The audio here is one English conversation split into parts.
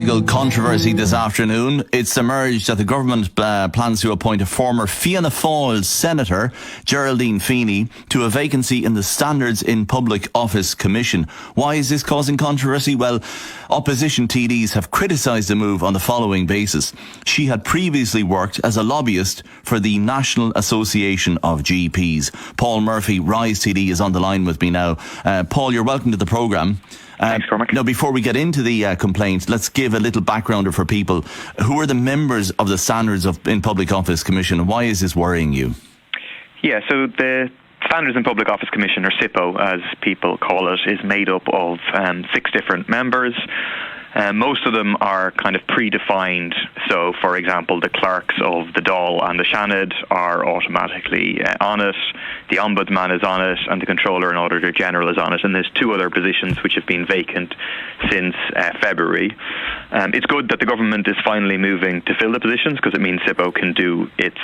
political controversy this afternoon. It's emerged that the government plans to appoint a former Fianna Fáil senator, Geraldine Feeney, to a vacancy in the Standards in Public Office Commission. Why is this causing controversy? Well, opposition TDs have criticised the move on the following basis. She had previously worked as a lobbyist for the National Association of GPs. Paul Murphy, Rise TD, is on the line with me now. Paul, you're welcome to the programme. Thanks, Cormac. Now, before we get into the complaint, let's give a little backgrounder for people. Who are the members of the Standards in Public Office Commission, and why is this worrying you? Yeah, so the Standards in Public Office Commission, or SIPO as people call it, is made up of 6 different members. Most of them are kind of predefined. So, for example, the clerks of the Dáil and the Seanad are automatically on it. The Ombudsman is on it, and the Controller and Auditor General is on it. And there's 2 other positions which have been vacant since February. It's good that the government is finally moving to fill the positions, because it means SIPO can do its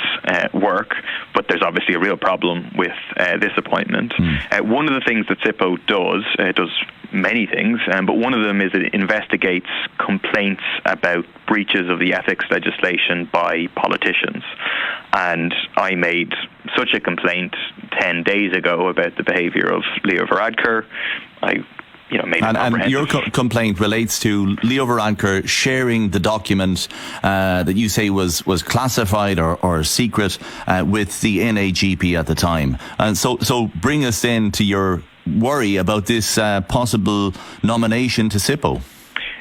work. But there's obviously a real problem with this appointment. One of the things that SIPO does many things, but one of them is it investigates complaints about breaches of the ethics legislation by politicians. And I made such a complaint 10 days ago about the behaviour of Leo Varadkar. And your complaint relates to Leo Varadkar sharing the document that you say was classified or secret with the NAGP at the time. And so bring us then to your worry about this possible nomination to SIPO.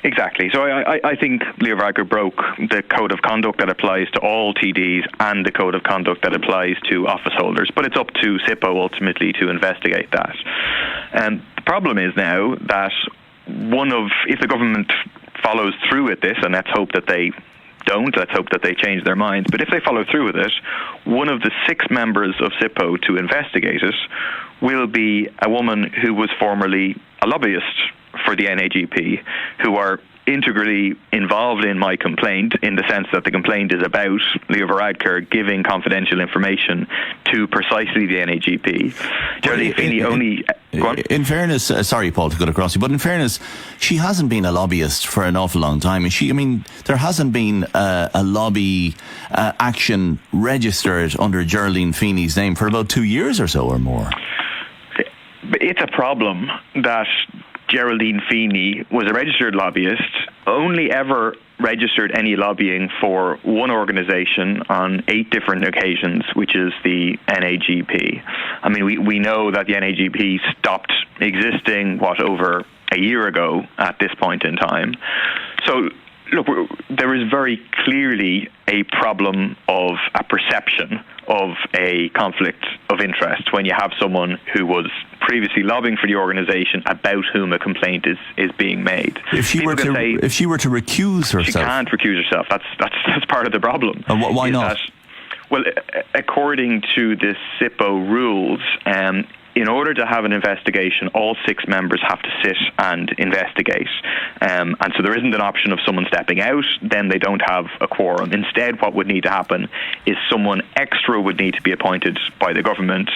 Exactly. So I think Leo Varadkar broke the code of conduct that applies to all TDs and the code of conduct that applies to office holders. But it's up to SIPO ultimately to investigate that. And the problem is now that if the government follows through with this, and let's hope that they don't, let's hope that they change their minds, but if they follow through with it, one of the 6 members of SIPO to investigate it will be a woman who was formerly a lobbyist for the NAGP, who are integrally involved in my complaint, in the sense that the complaint is about Leo Varadkar giving confidential information to precisely the NAGP. Geraldine Feeney in fairness, sorry, Paul, to cut across you, but in fairness, she hasn't been a lobbyist for an awful long time. There hasn't been a lobby action registered under Geraldine Feeney's name for about 2 years or so or more. It's a problem that Geraldine Feeney was a registered lobbyist, only ever registered any lobbying for one organisation on 8 different occasions, which is the NAGP. I mean, we know that the NAGP stopped existing, over a year ago at this point in time. So, look, there is very clearly a problem of a perception of a conflict of interest when you have someone who was previously lobbying for the organisation about whom a complaint is being made. If she were to recuse herself, she can't recuse herself. That's part of the problem. Why not? Well, according to the SIPO rules, in order to have an investigation, all 6 members have to sit and investigate. And so there isn't an option of someone stepping out, then they don't have a quorum. Instead, what would need to happen is someone extra would need to be appointed by the government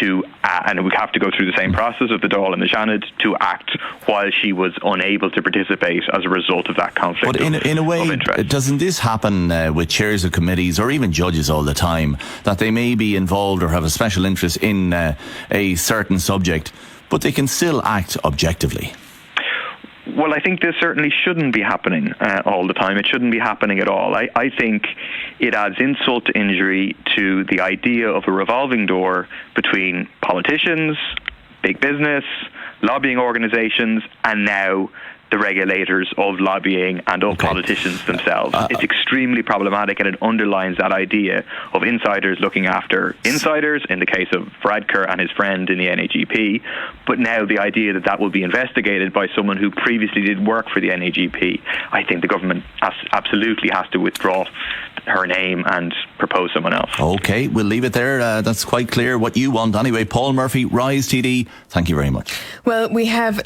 and it would have to go through the same process of the Dáil and the Seanad to act while she was unable to participate as a result of that conflict of interest. But in a way, doesn't this happen with chairs of committees or even judges all the time, that they may be involved or have a special interest in a certain subject, but they can still act objectively? Well, I think this certainly shouldn't be happening all the time. It shouldn't be happening at all. I think it adds insult to injury to the idea of a revolving door between politicians, big business, lobbying organisations, and now the regulators of lobbying and of politicians themselves. It's extremely problematic, and it underlines that idea of insiders looking after insiders, in the case of Varadkar and his friend in the NAGP, but now the idea that will be investigated by someone who previously did work for the NAGP. I think the government absolutely has to withdraw her name and propose someone else. Okay, we'll leave it there. That's quite clear what you want. Anyway, Paul Murphy, Rise TD, thank you very much. Well, we have